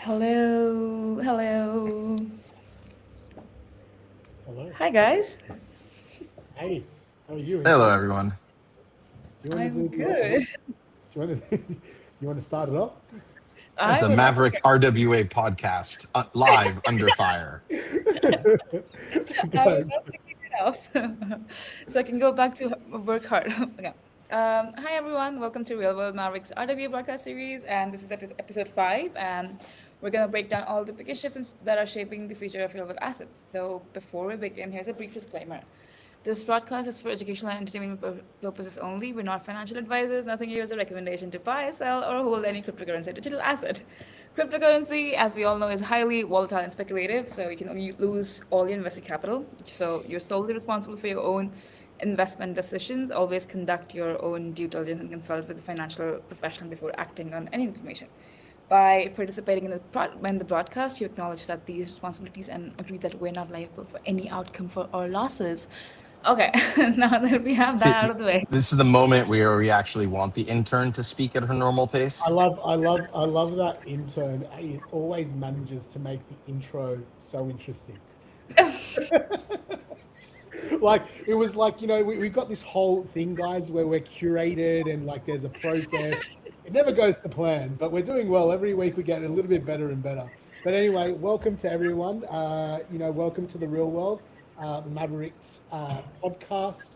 Hello, hello. Hello. Hi, guys. Hey, how are you, Hello, intern? everyone. Do you want to I'm do the? good. Do you want to? you want to start it off? It's I the would love to Maverick start. RWA podcast, live under fire. So I would guys, love to kick it off, so I can go back to work hard. Okay. Hi, everyone. Welcome to Real World Mavericks RWA broadcast series, and this is episode 5. And we're gonna break down all the biggest shifts that are shaping the future of real world assets. So before we begin, here's a brief disclaimer. This broadcast is for educational and entertainment purposes only. We're not financial advisors. Nothing here is a recommendation to buy, sell, or hold any cryptocurrency or digital asset. Cryptocurrency, as we all know, is highly volatile and speculative, so you can only lose all your invested capital. So you're solely responsible for your own investment decisions. Always conduct your own due diligence and consult with a financial professional before acting on any information. By participating in the broadcast, you acknowledge that these responsibilities and agree that we're not liable for any outcome for our losses. Okay, now that we have See, that out of the way. this is the moment where we actually want the intern to speak at her normal I pace. love, I love, I love that intern. He always manages to make the intro so interesting. Like it was like we've got this whole thing, guys, where we're curated and like there's a process. It never goes to plan, but we're doing well. Every week we get a little bit better and better. But anyway, welcome to everyone. Welcome to the Real World Mavericks podcast.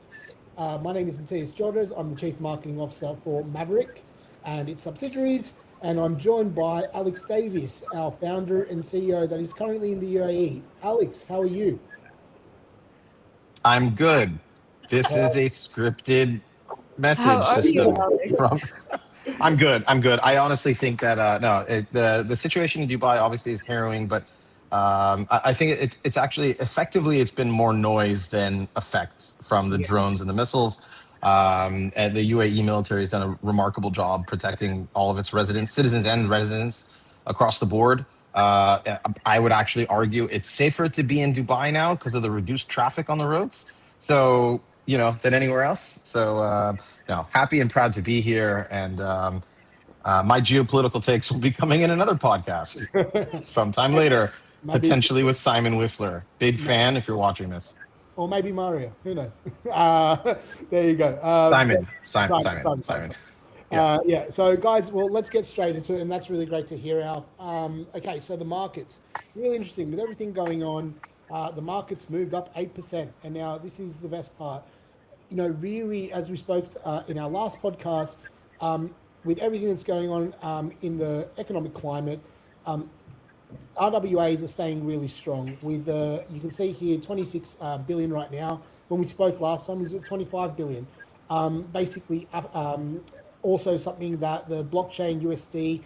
My name is Matthias Joders. I'm the Chief Marketing Officer for Mavryk and its subsidiaries. And I'm joined by Alex Davies, our founder and CEO that is currently in the UAE. Alex, how are you? I'm good. This is a scripted How message are you, system from. Alex? I'm good. I'm good. I honestly think that no, the situation in Dubai obviously is harrowing, but I think it's actually effectively it's been more noise than effects from the Yeah. drones and the missiles. And the UAE military has done a remarkable job protecting all of its residents, citizens, and residents across the board. I would actually argue it's safer to be in Dubai now because of the reduced traffic on the roads. So than anywhere else. So happy and proud to be here, and my geopolitical takes will be coming in another podcast sometime later, maybe, potentially with Simon Whistler. Big fan if you're watching this. or maybe Mario. Who knows? There you go. Simon, Simon, Simon, Simon, Simon, Simon, Simon. Simon. Yeah. Yeah. So, guys, well, let's get straight into it, and that's really great to hear. Okay, so the markets really interesting with everything going on. The markets moved up 8%, and now this is the best part. Really, as we spoke in our last podcast, with everything that's going on in the economic climate, RWAs are staying really strong. With you can see here 26 billion right now. When we spoke last time, it was at 25 billion. Basically, also something that the blockchain USD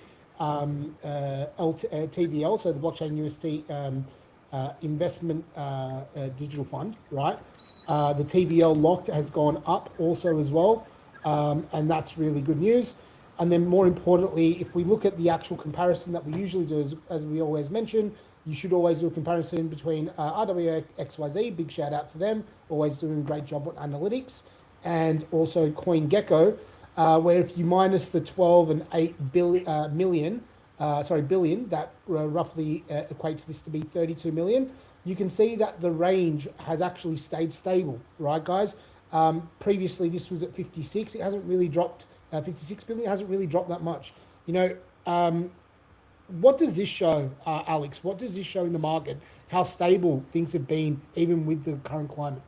TVL, so the blockchain USD investment digital fund, right? The TVL locked has gone up also as well, and that's really good news. And then more importantly, if we look at the actual comparison that we usually do, as we always mention, you should always do a comparison between RWA XYZ, big shout out to them, always doing a great job on analytics, and also CoinGecko, where if you minus the 12 and 8 billion, that roughly equates this to be 32 million, you can see that the range has actually stayed stable, right, guys? Previously, this was at 56. It hasn't really dropped. 56 billion hasn't really dropped that much. What does this show, Alex? What does this show in the market? How stable things have been, even with the current climate?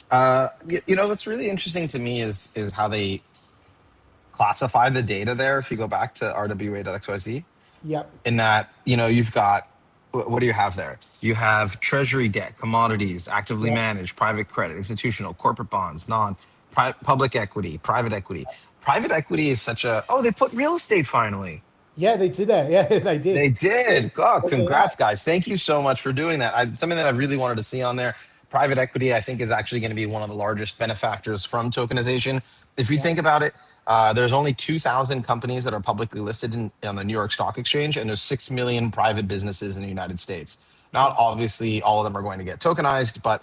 What's really interesting to me is how they classify the data there. If you go back to rwa.xyz, Yep. in that you've got what do you have there? You have treasury debt, commodities, actively Yep. managed, private credit, institutional, corporate bonds, public equity, private equity. Private equity is such a they put real estate finally. Yeah, they did that. Yeah, they did. They did. Oh, Look at that. congrats, guys! Thank you so much for doing that. Something that I really wanted to see on there. Private equity, I think, is actually going to be one of the largest benefactors from tokenization. If you Yeah. think about it, there's only 2,000 companies that are publicly listed on the New York Stock Exchange, and there's 6 million private businesses in the United States. Not Yeah. obviously all of them are going to get tokenized, but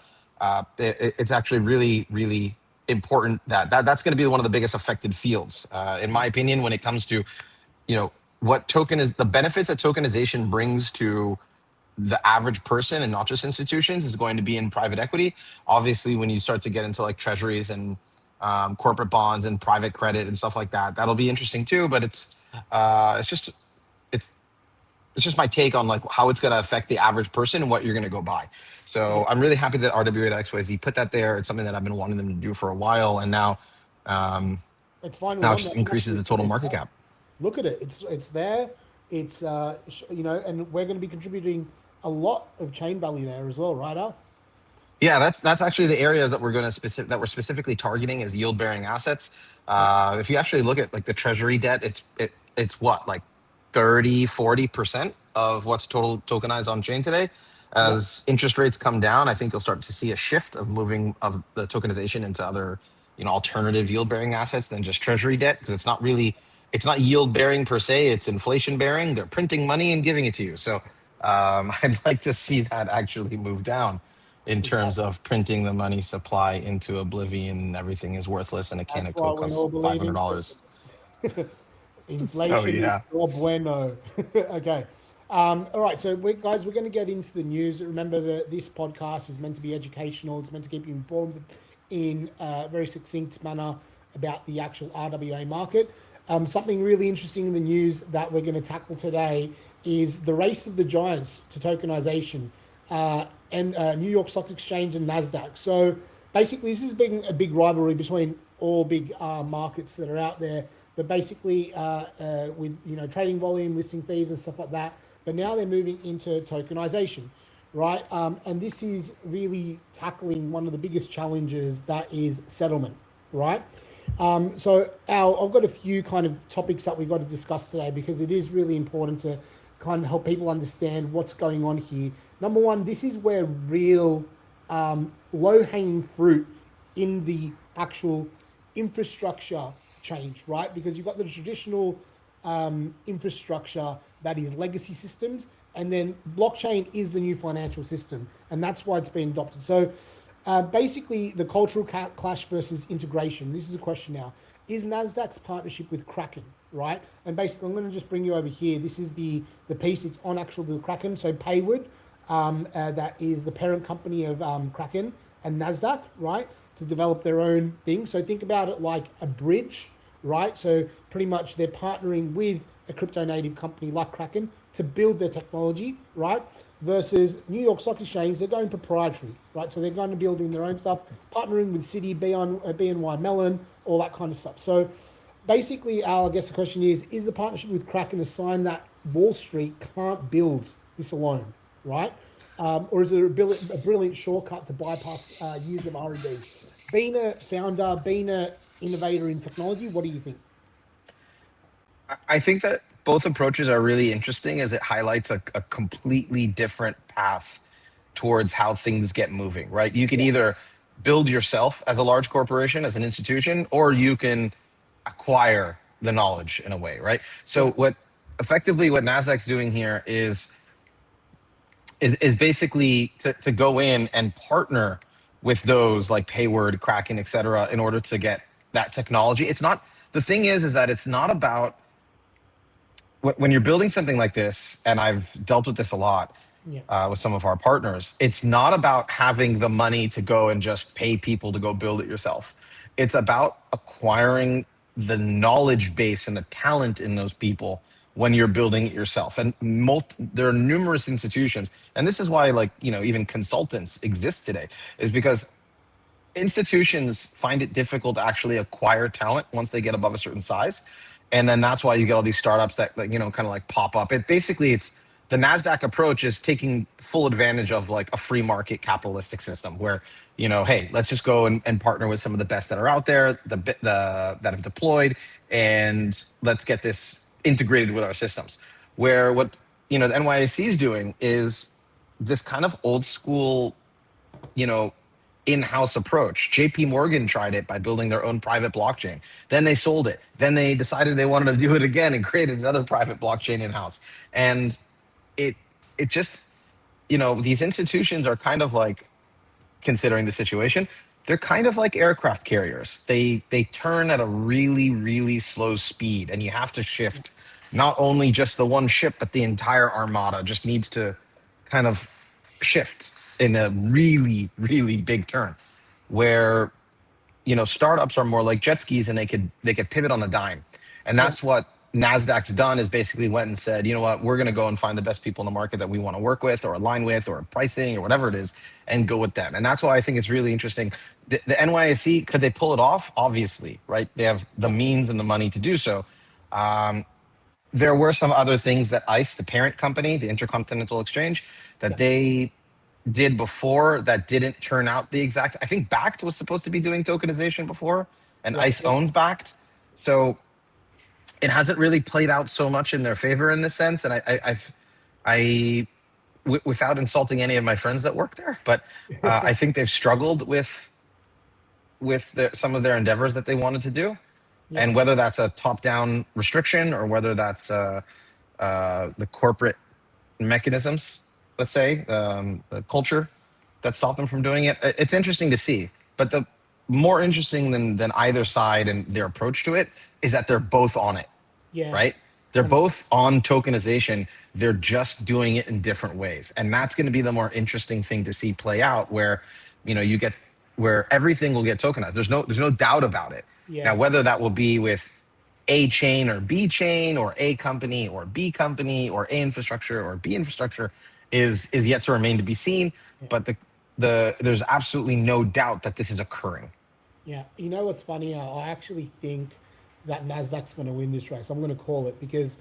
it's actually really, really important that's going to be one of the biggest affected fields, in my opinion, when it comes to you know what token is the benefits that tokenization brings to the average person and not just institutions is going to be in private equity. Obviously, when you start to get into like treasuries and corporate bonds and private credit and stuff like that, that'll be interesting too. But it's just it's it's just my take on like how it's going to affect the average person and what you're going to go buy. Yeah, So I'm really happy that RWA XYZ put that there. It's something that I've been wanting them to do for a while, and um, it's finally now it on there. just I'm increases actually the seeing total it market now. cap. Look at it. It's there. It's you know, and we're going to be contributing a lot of chain value there as well, right? Al? Yeah, that's actually the area that we're specifically targeting as yield bearing assets. Yeah, If you actually look at like the treasury debt, it's what, like 30-40% of what's total tokenized on chain today. yeah, As interest rates come down, I think you'll start to see a shift of moving of the tokenization into other, alternative yield bearing assets than just treasury debt, because it's not yield bearing per se, it's inflation bearing. They're printing money and giving it to you. So I'd like to see that actually move down in terms exactly. of printing the money supply into oblivion and everything is worthless and a can That's of why Coke we all costs believe in $500. So inflation is yeah. no bueno. Okay. All right. So, guys, we're going to get into the news. Remember that this podcast is meant to be educational. It's meant to keep you informed in a very succinct manner about the actual RWA market. Something really interesting in the news that we're going to tackle today is the race of the giants to tokenization, and New York Stock Exchange and NASDAQ. So basically, this has been a big rivalry between all big markets that are out there. But basically, with trading volume, listing fees, and stuff like that. But now they're moving into tokenization, right? And this is really tackling one of the biggest challenges, that is settlement, right? So, Al, I've got a few kind of topics that we've got to discuss today because it is really important to kind of help people understand what's going on here. Number one, this is where real low hanging fruit in the actual infrastructure change, right? Because you've got the traditional infrastructure that is legacy systems, and then blockchain is the new financial system, and that's why it's been adopted. So basically, the cultural clash versus integration. This is a question now. Is Nasdaq's partnership with Kraken, right? And basically, I'm going to just bring you over here. This is the piece. It's on actually the Kraken. So Paywood, that is the parent company of Kraken and Nasdaq, right, to develop their own thing. So think about it like a bridge, right? So pretty much they're partnering with a crypto native company like Kraken to build their technology, right? Versus New York Stock Exchange, they're going proprietary, right? So they're going to building their own stuff, partnering with Citi, BNY Mellon, all that kind of stuff. So basically, Al, I guess the question is the partnership with Kraken a sign that Wall Street can't build this alone, right? Or is it a brilliant shortcut to bypass years of R&D? Being a founder, being an innovator in technology, what do you think? I think that both approaches are really interesting as it highlights a completely different path towards how things get moving, right? You could Yeah, either build yourself as a large corporation, as an institution, or you can acquire the knowledge in a way, right? yeah, So what Nasdaq's doing here is basically to go in and partner with those like Payward, Kraken, et cetera, in order to get that technology. It's not, the thing is that it's not about when you're building something like this, and I've dealt with this a lot yeah, with some of our partners, it's not about having the money to go and just pay people to go build it yourself. It's about acquiring the knowledge base and the talent in those people when you're building it yourself. And there are numerous institutions, and this is why, like, even consultants exist today, is because institutions find it difficult to actually acquire talent once they get above a certain size. And then that's why you get all these startups that, like, kind of like pop up. It's the Nasdaq approach is taking full advantage of like a free market capitalistic system where, hey, let's just go and partner with some of the best that are out there, that have deployed, and let's get this integrated with our systems. Where what the NYSE is doing is this kind of old school, you know, in-house approach. JP Morgan tried it by building their own private blockchain. Then they sold it. Then they decided they wanted to do it again and created another private blockchain in-house. And it it just, these institutions are kind of like, considering the situation, they're kind of like aircraft carriers. They turn at a really, really slow speed, and you have to shift not only just the one ship, but the entire armada just needs to kind of shift in a really, really big turn, where startups are more like jet skis and they could pivot on a dime. And Yeah, that's what Nasdaq's done, is basically went and said, you know what, we're going to go and find the best people in the market that we want to work with or align with or pricing or whatever it is, and go with them. And that's why I think it's really interesting. The NYSE, could they pull it off? Obviously, right? They have the yeah, means and the money to do so. There were some other things that ICE, the parent company, the Intercontinental Exchange, that yeah, they did before that didn't turn out the exact. I think Backed was supposed to be doing tokenization before, and yeah, ICE yeah, owns Backed, so it hasn't really played out so much in their favor in this sense. And without insulting any of my friends that work there, but I think they've struggled with some of their endeavors that they wanted to do, yeah, and whether that's a top-down restriction or whether that's the corporate mechanisms, let's say, the culture that stopped them from doing it. It's interesting to see, but the more interesting than either side and their approach to it is that they're both on it, yeah. right? They're 100%. both on tokenization. They're just doing it in different ways, and that's going to be the more interesting thing to see play out. Where, you get where everything will get tokenized. There's no doubt about it. Now, Yeah, whether that will be with A chain or B chain or A company or B company or A infrastructure or B infrastructure is yet to remain to be seen. yeah, But there's absolutely no doubt that this is occurring. yeah. You know what's funny? I actually think that Nasdaq's going to win this race. I'm going to call it because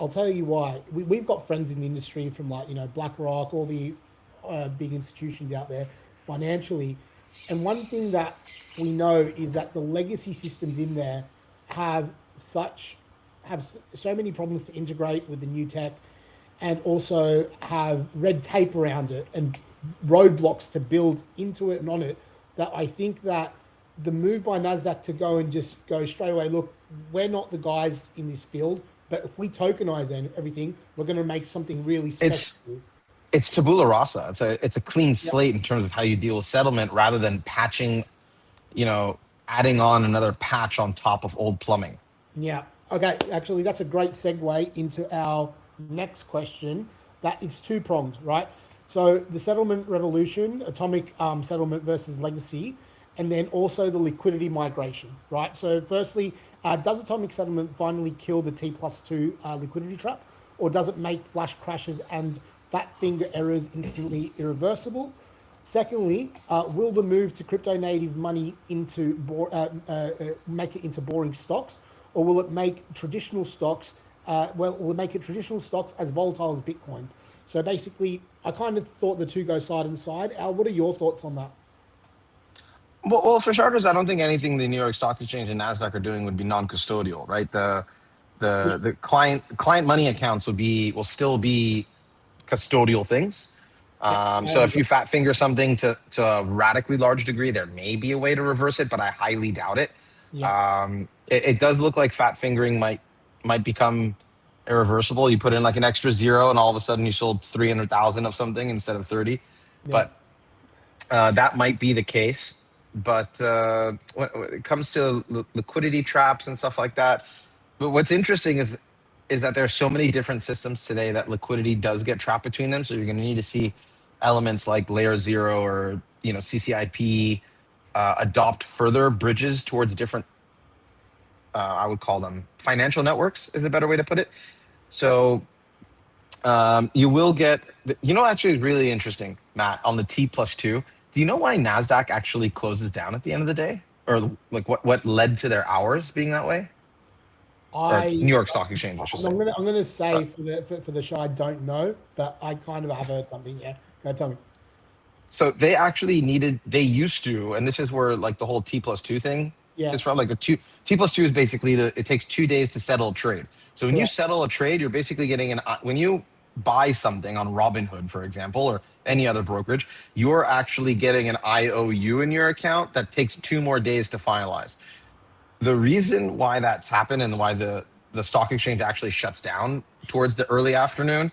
I'll tell you why. We've got friends in the industry from like, BlackRock, all the big institutions out there financially. And one thing that we know is that the legacy systems in there have so many problems to integrate with the new tech, and also have red tape around it and roadblocks to build into it and on it, that I think that the move by Nasdaq to go and just go straight away, look, we're not the guys in this field, but if we tokenize everything, we're going to make something really special. It's tabula rasa. It's a clean Yeah, slate in terms of how you deal with settlement, rather than patching, you know, adding on another patch on top of old plumbing. yeah. Okay, actually, that's a great segue into our next question. That it's two pronged, right? So the settlement revolution, atomic settlement versus legacy, and then also the liquidity migration, right? So firstly, does atomic settlement finally kill the T+2 liquidity trap, or does it make flash crashes and fat finger errors instantly irreversible? Secondly, will the move to crypto native money make it into boring stocks, or will it make traditional stocks? Will it make it traditional stocks as volatile as Bitcoin? So basically, I kind of thought the two go side and side. Al, what are your thoughts on that? Well, for starters, I don't think anything the New York Stock Exchange and Nasdaq are doing would be non-custodial, right? The Yeah, the the client money accounts will still be custodial things. yeah, I So if agree. you fat finger something to a radically large degree, there may be a way to reverse it, but I highly doubt it. Yeah, It does look like fat fingering might become irreversible. You put in like an extra zero, and all of a sudden you sold 300,000 of something instead of 30. yeah, But that might be the case. But when it comes to liquidity traps and stuff like that, but what's interesting is that there's so many different systems today that liquidity does get trapped between them. So you're going to need to see elements like Layer Zero or CCIP adopt further bridges towards different. I would call them financial networks, is a better way to put it. yeah. So you will get, actually, it's really interesting, Matt, on the T+2. Do you know why NASDAQ actually closes down at the end of the day? Or like what led to their hours being that way? Or I New York Stock Exchange, I should say. I'm gonna Uh, say for the show, I don't know, but I kind of have heard something. Yeah, go tell me. so they used to, and this is where like the whole T+2 thing Yeah, is from. Like the T+2 is basically it takes 2 days to settle a trade. So when you correct. settle a trade, you're basically getting when you buy something on Robinhood, for example, or any other brokerage, you're actually getting an IOU in your account that takes 2 more days to finalize. The reason why that's happened and why the stock exchange actually shuts down towards the early afternoon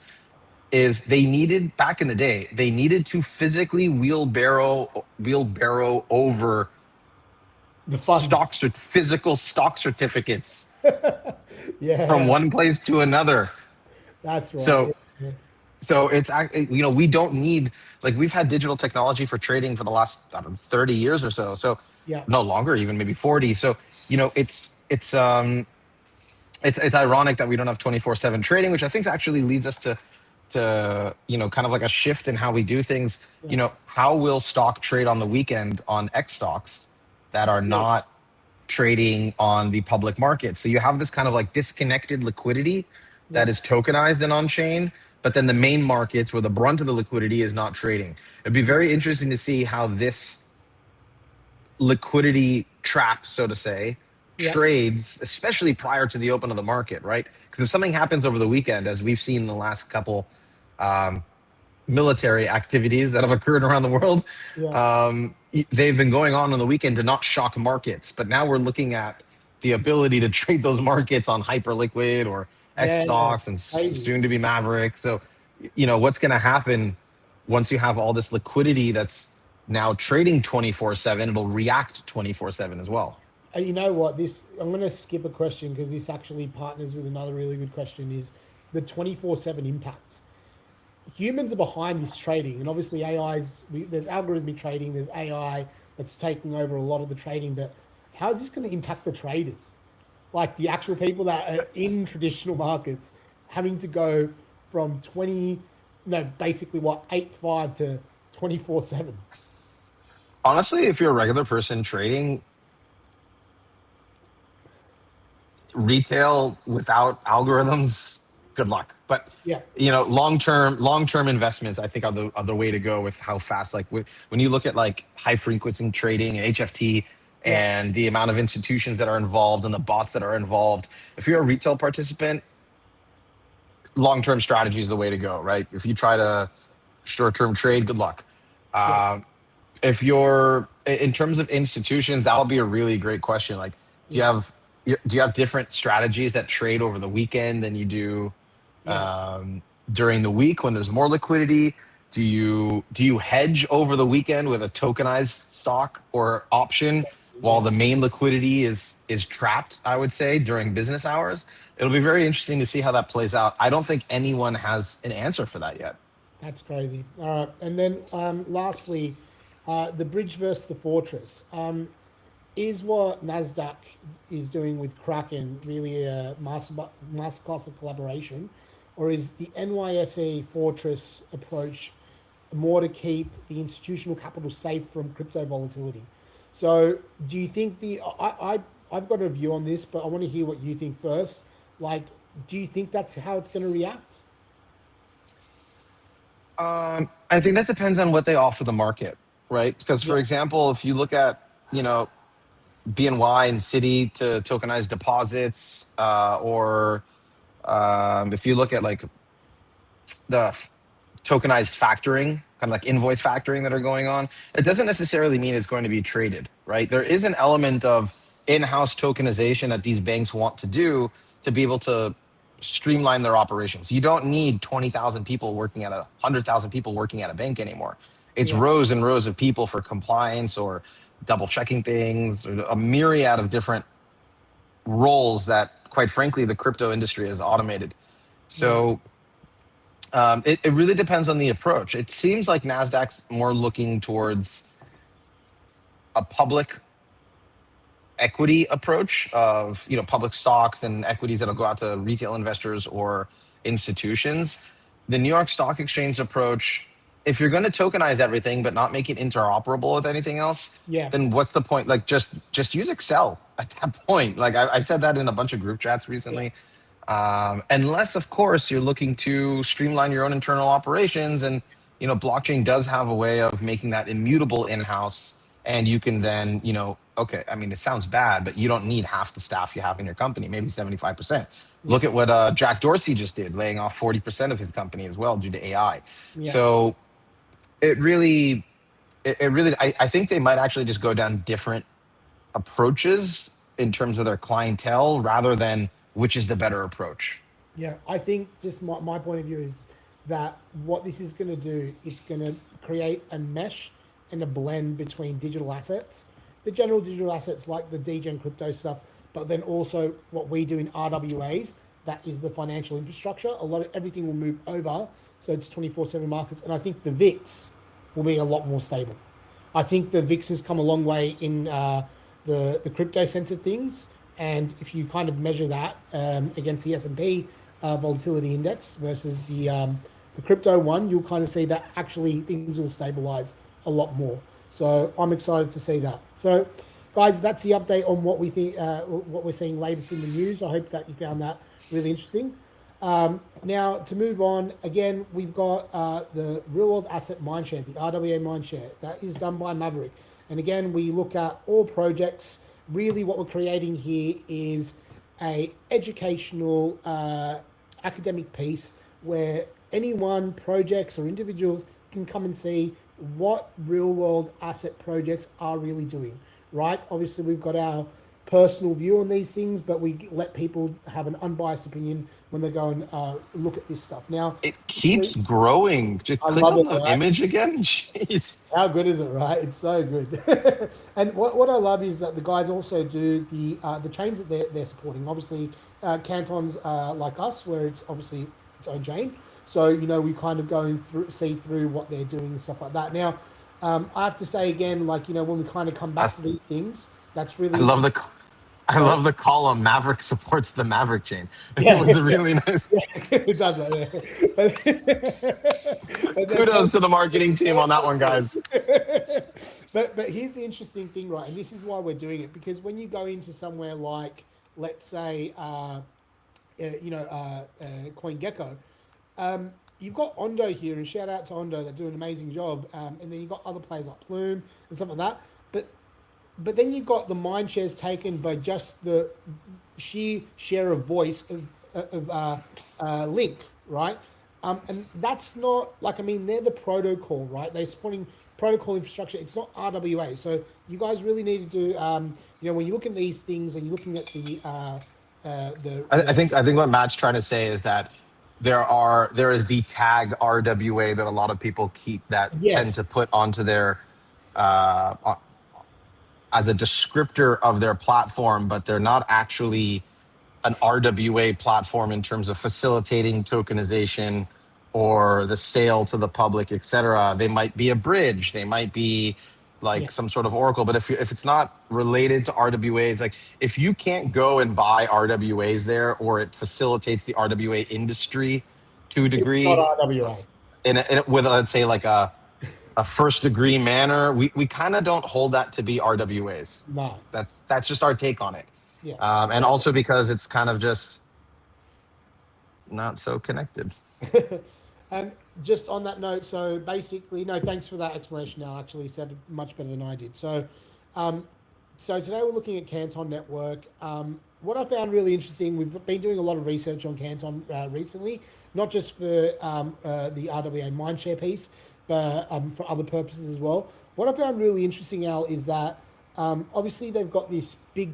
is they needed, back in the day, they needed to physically wheelbarrow over The funds. physical stock certificates from Yeah, one place to another. that's right. So Yeah, so we don't need, like, we've had digital technology for trading for the last, I don't know, 30 years or so. So yeah, no longer, even maybe 40. So it's ironic that we don't have 24/7 trading, which I think actually leads us to kind of like a shift in how we do things. yeah, How will stock trade on the weekend on X stocks that are yeah, not trading on the public market? So you have this kind of like disconnected liquidity that yeah, is tokenized and on chain, but then the main markets where the brunt of the liquidity is not trading. It'd be yeah, very interesting to see how this liquidity trap, so to say, yeah, trades, especially prior to the open of the market, right? Because if something happens over the weekend, as we've seen in the last couple military activities that have occurred around the world, yeah, they've been going on the weekend to not shock markets. But now we're looking at the ability to trade those markets on Hyperliquid or X yeah, yeah. stocks and Crazy. soon to be Maverick. So, what's going to happen once you have all this liquidity that's now trading 24/7? It'll react 24/7 as well. You know what? This I'm going to skip a question because this actually partners with another really good question. Is the 24/7 impact? Humans are behind this trading, and obviously there's algorithmic trading, there's AI that's taking over a lot of the trading. But how is this going to impact the traders, like the actual people that are in traditional markets, having to go from 20, no, basically what 8 5 to 24/7? Honestly, if you're a regular person trading retail without algorithms, good luck. But Yeah, long term investments, I think are the way to go with how fast. Like when you look at like high frequency trading, HFT, yeah, and the amount of institutions that are involved and the bots that are involved. If you're a retail participant, long term strategy is the way to go, right? If you try to short term trade, good luck. yeah, If you're in terms of institutions, that'll be a really great question. Like, do you yeah, have do you have different strategies that trade over the weekend than you do yeah, during the week when there's more liquidity? Do you hedge over the weekend with a tokenized stock or option while yeah. the main liquidity is trapped? I would say during business hours, it'll be very interesting to see how that plays out. I don't think anyone has an answer for that yet. That's crazy. All right, and then lastly, the bridge versus the fortress. Is what Nasdaq is doing with Kraken really a masterclass of collaboration, or is the NYSE Fortress approach more to keep the institutional capital safe from crypto volatility? So, do you think I've got a view on this, but I want to hear what you think first. Like, do you think that's how it's going to react? I think that depends on what they offer the market, right? Because, for Yeah, example, if you look at BNY and Citi to tokenize deposits, or if you look at like the tokenized factoring, kind of like invoice factoring that are going on, it doesn't necessarily mean it's going to be traded, right? There is an element of in-house tokenization that these banks want to do to be able to streamline their operations. You don't need 20,000 people working at 100,000 people working at a bank anymore. It's yeah, rows and rows of people for compliance or double checking things, or a myriad of different roles that, quite frankly, the crypto industry has automated. yeah, So it really depends on the approach. It seems like Nasdaq's more looking towards a public equity approach of public stocks and equities that'll go out to retail investors or institutions. The New York Stock Exchange approach, if you're going to tokenize everything but not make it interoperable with anything else, yeah, then what's the point? Like, just use Excel at that point. Like I said that in a bunch of group chats yeah, recently. Unless, of course, you're looking to streamline your own internal operations, and blockchain does have a way of making that immutable in house, and you can then, okay, I mean, it sounds bad, but you don't need half the staff you have in your company, maybe 75%. yeah, Look at what Jack Dorsey just did, laying off 40% of his company as well due to AI. yeah, So it really, I think they might actually just go down different approaches in terms of their clientele rather than which is the better approach. yeah. I think just my point of view is that what this is going to do, it's going to create a mesh and a blend between digital assets, the general digital assets like the degen crypto stuff, but then also what we do in RWAs, that is the financial infrastructure. A lot of everything will move over, so it's 24/7 markets, and I think the VIX will be a lot more stable. I think the VIX has come a long way in the crypto center things, and if you kind of measure that against the S&P volatility index versus the crypto one, you'll kind of see that actually things will stabilize a lot more. So I'm excited to see that. So, guys, that's the update on what we think, what we're seeing latest in the news. I hope that you found that really interesting. Now, to move on, again, we've got the real world asset mindshare, the RWA mindshare. That is done by Mavryk. And again, we look at all projects. Really, what we're creating here is a educational academic piece where anyone, projects or individuals can come and see what real world asset projects are really doing, right? Obviously, we've got our personal view on these things, but we let people have an unbiased opinion when they go and look at this stuff. Now, It keeps growing. Just I click love on it, the right? image again. Jeez. How good is it, right? It's so good. And what I love is that the guys also do the chains that they're supporting. Obviously, Canton's like us, where it's obviously its own chain. So we kind of go see through what they're doing and stuff like that. Now, I have to say again, like when we kind of come back I, to these things, that's I really love the I sorry. love the column. Mavryk supports the Mavryk chain. It Yeah, was a really nice. yeah, it does that. Yeah. But Kudos to the marketing team on that one, guys. but here's the interesting thing, right? And this is why we're doing it, because when you go into somewhere like, let's say, CoinGecko, you've got Ondo here, and shout out to Ondo, they do an amazing job. And then you've got other players like Plume and stuff like that. But then you've got the mind shares taken by just the sheer share of voice of Link, right? And that's not like, I mean, they're the protocol, right? They're supporting protocol infrastructure. It's not RWA. So you guys really need to do, when you look at these things and you're looking at I think what Matt's trying to say is that there is the tag RWA that a lot of people keep that tend to yes, put onto their uh, as a descriptor of their platform, but they're not actually an RWA platform in terms of facilitating tokenization or the sale to the public, et cetera. They might be a bridge. They might be yeah, like some sort of oracle. But if it's not related to RWAs, like if you can't go and buy RWAs there, or it facilitates the RWA industry to a it's not degree, RWA. with let's say like a first degree manner, we kind of don't hold that to be RWAs. No, That's just our take on it. yeah. And also because it's kind of just not so connected. And just on that note, so basically, no, thanks for that explanation. Al actually said it much better than I did. Um, so today we're looking at Canton Network. What I found really interesting, we've been doing a lot of research on Canton recently, not just for the RWA mindshare piece, but for other purposes as well. What I found really interesting, Al, is that obviously they've got this big,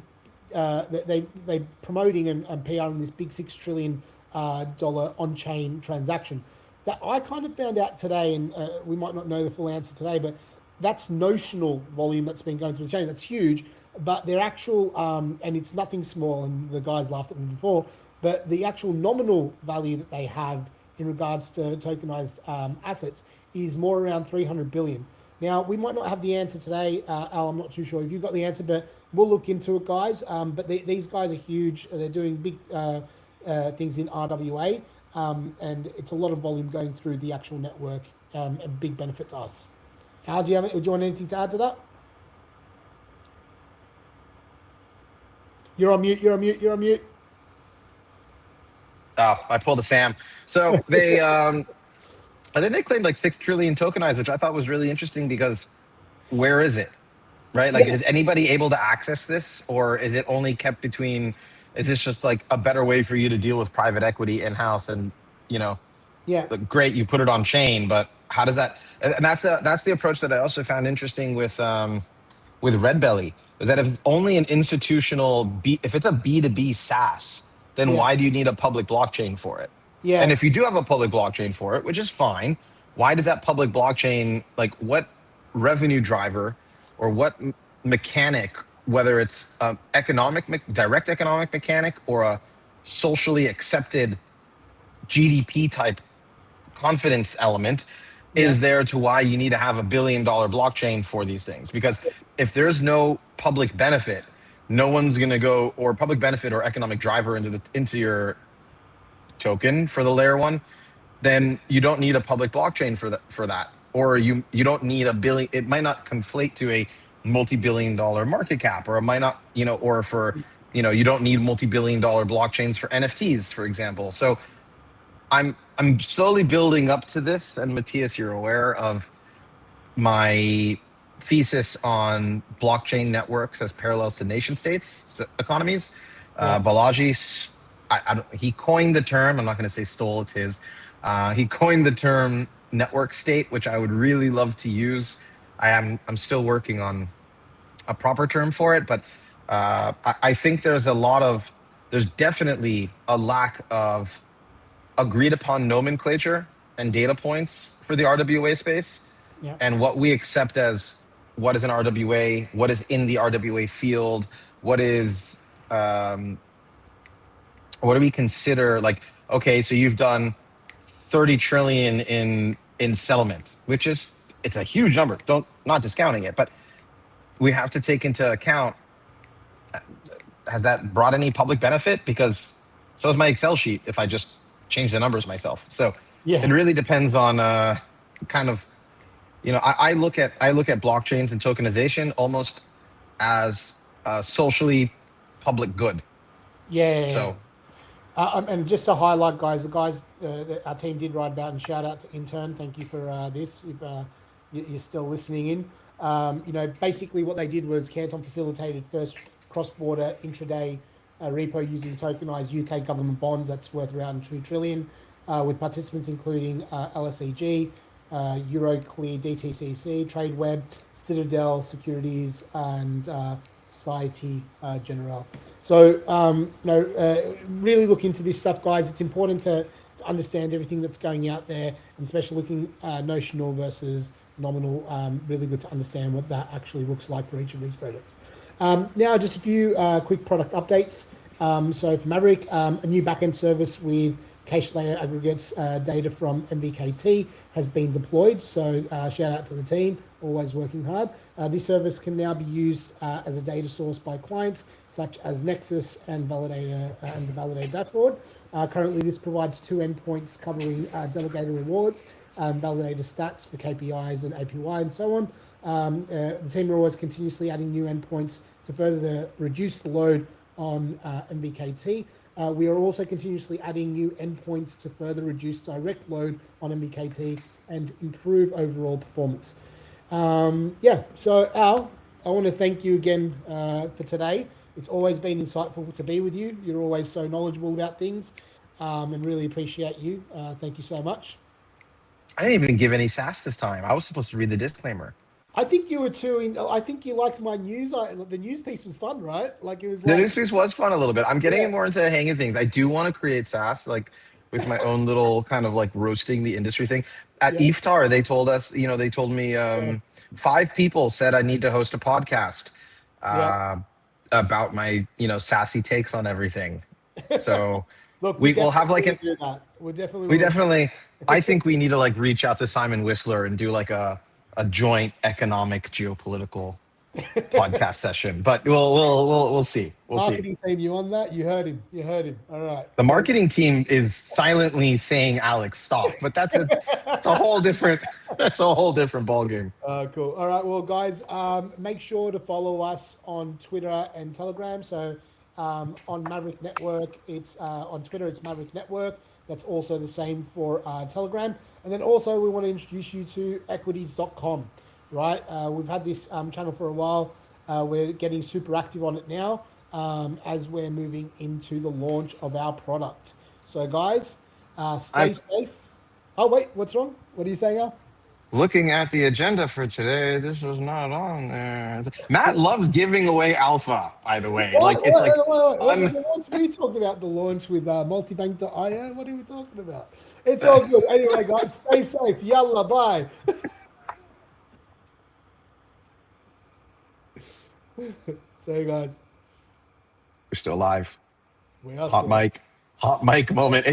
they promoting and PRing this big $6 trillion dollar on-chain transaction that I kind of found out today, and we might not know the full answer today, but that's notional volume that's been going through the chain. That's huge, but their actual, and it's nothing small, and the guys laughed at me before, but the actual nominal value that they have in regards to tokenized assets is more around 300 billion. Now, we might not have the answer today, Al, I'm not too sure if you've got the answer, but we'll look into it, guys. But these guys are huge. They're doing big things in RWA, and it's a lot of volume going through the actual network, and big benefits us. Al, do you want anything to add to that? You're on mute. You're on mute. You're on mute. Oh, I pulled a Sam. So I think they claimed like 6 trillion tokenized, which I thought was really interesting because where is it? Right? Like, Yeah. is anybody able to access this, or is it only kept between? Is this just like a better way for you to deal with private equity in house? And you know, Yeah. great, you put it on chain, but how does that? And that's the approach that I also found interesting with Red Belly, is that if it's only an institutional if it's a B2B SaaS, then Yeah. why do you need a public blockchain for it? And Yeah. if you do have a public blockchain for it, which is fine, why does that public blockchain, like what revenue driver or what mechanic whether it's a direct economic mechanic or a socially accepted GDP type confidence element, Yeah. is there to why you need to have $1 billion blockchain for these things. Because if there's no public benefit, no one's going to go, or public benefit or economic driver into your token for the layer one, then you don't need a public blockchain for that. Or you don't need a billion. It might not conflate to a multi-billion-dollar market cap, or it might not, or for, you don't need multi-billion-dollar blockchains for NFTs, for example. So I'm slowly building up to this, and Matthias, you're aware of my thesis on blockchain networks as parallels to nation states economies. Yeah. Balaji, he coined the term. I'm not going to say stole; it's his. He coined the term network state, which I would really love to use. I'm still working on a proper term for it, but I think there's definitely a lack of agreed upon nomenclature and data points for the RWA space, Yeah. and what we accept as what is an RWA, what is in the RWA field, what is what do we consider, like, okay, so you've done 30 trillion in settlement, which is, it's a huge number. Not discounting it, but we have to take into account, has that brought any public benefit? Because so is my Excel sheet if I just change the numbers myself. So it Yeah. really depends on kind of, I look at blockchains and tokenization almost as a socially public good. Yeah. So And just to highlight, guys, the guys that our team did write about, and shout out to intern. Thank you for this. If you're still listening in, basically what they did was Canton facilitated first cross-border intraday repo using tokenized UK government bonds that's worth around 2 trillion, with participants including LSEG, Euroclear, DTCC, TradeWeb, Citadel Securities, and Society Generale. So, really look into this stuff, guys. It's important to understand everything that's going out there, and especially looking notional versus nominal. Really good to understand what that actually looks like for each of these projects. Now, just a few quick product updates. So for Mavryk, a new backend service with cache layer aggregates data from MVKT has been deployed. So shout out to the team, always working hard. This service can now be used as a data source by clients such as Nexus and Validator and the Validator dashboard. Currently, this provides 2 endpoints covering delegator rewards, validator stats for KPIs and APY and so on. The team are always continuously adding new endpoints to further reduce the load on MVKT. We are also continuously adding new endpoints to further reduce direct load on MVKT and improve overall performance. So Al, I want to thank you again for today. It's always been insightful to be with you. You're always so knowledgeable about things, and really appreciate you. Thank you so much. I didn't even give any sass this time. I was supposed to read the disclaimer. I think you were too. I think you liked my news. The news piece was fun, right? Like it was. The Like, news piece was fun a little bit. I'm getting more into the hang of things. I do want to create SaaS, like with my own little kind of like roasting the industry thing. At Iftar, they told us, they told me 5 people said I need to host a podcast about my, sassy takes on everything. So Look, we will have like do that. we definitely, I think we need to like reach out to Simon Whistler and do like a joint economic geopolitical podcast session, but we'll see. Marketing team, you on that? You heard him. All right. The marketing team is silently saying, "Alex, stop," but that's a whole different ball game. Cool. All right. Well, guys, make sure to follow us on Twitter and Telegram. So on Mavryk Network, it's on Twitter, it's Mavryk Network. That's also the same for Telegram. And then also we want to introduce you to equities.com, right? We've had this channel for a while. We're getting super active on it now as we're moving into the launch of our product. So guys, stay safe. Oh, wait, what's wrong? What are you saying, Al? Looking at the agenda for today, this was not on there. Matt loves giving away alpha, by the way. What the launch? We talked about the launch with multibank.io. What are we talking about? It's all good. Anyway, guys, stay safe. Yalla, bye. See you guys. We're still live. We are Hot still. mic. Hot mic moment.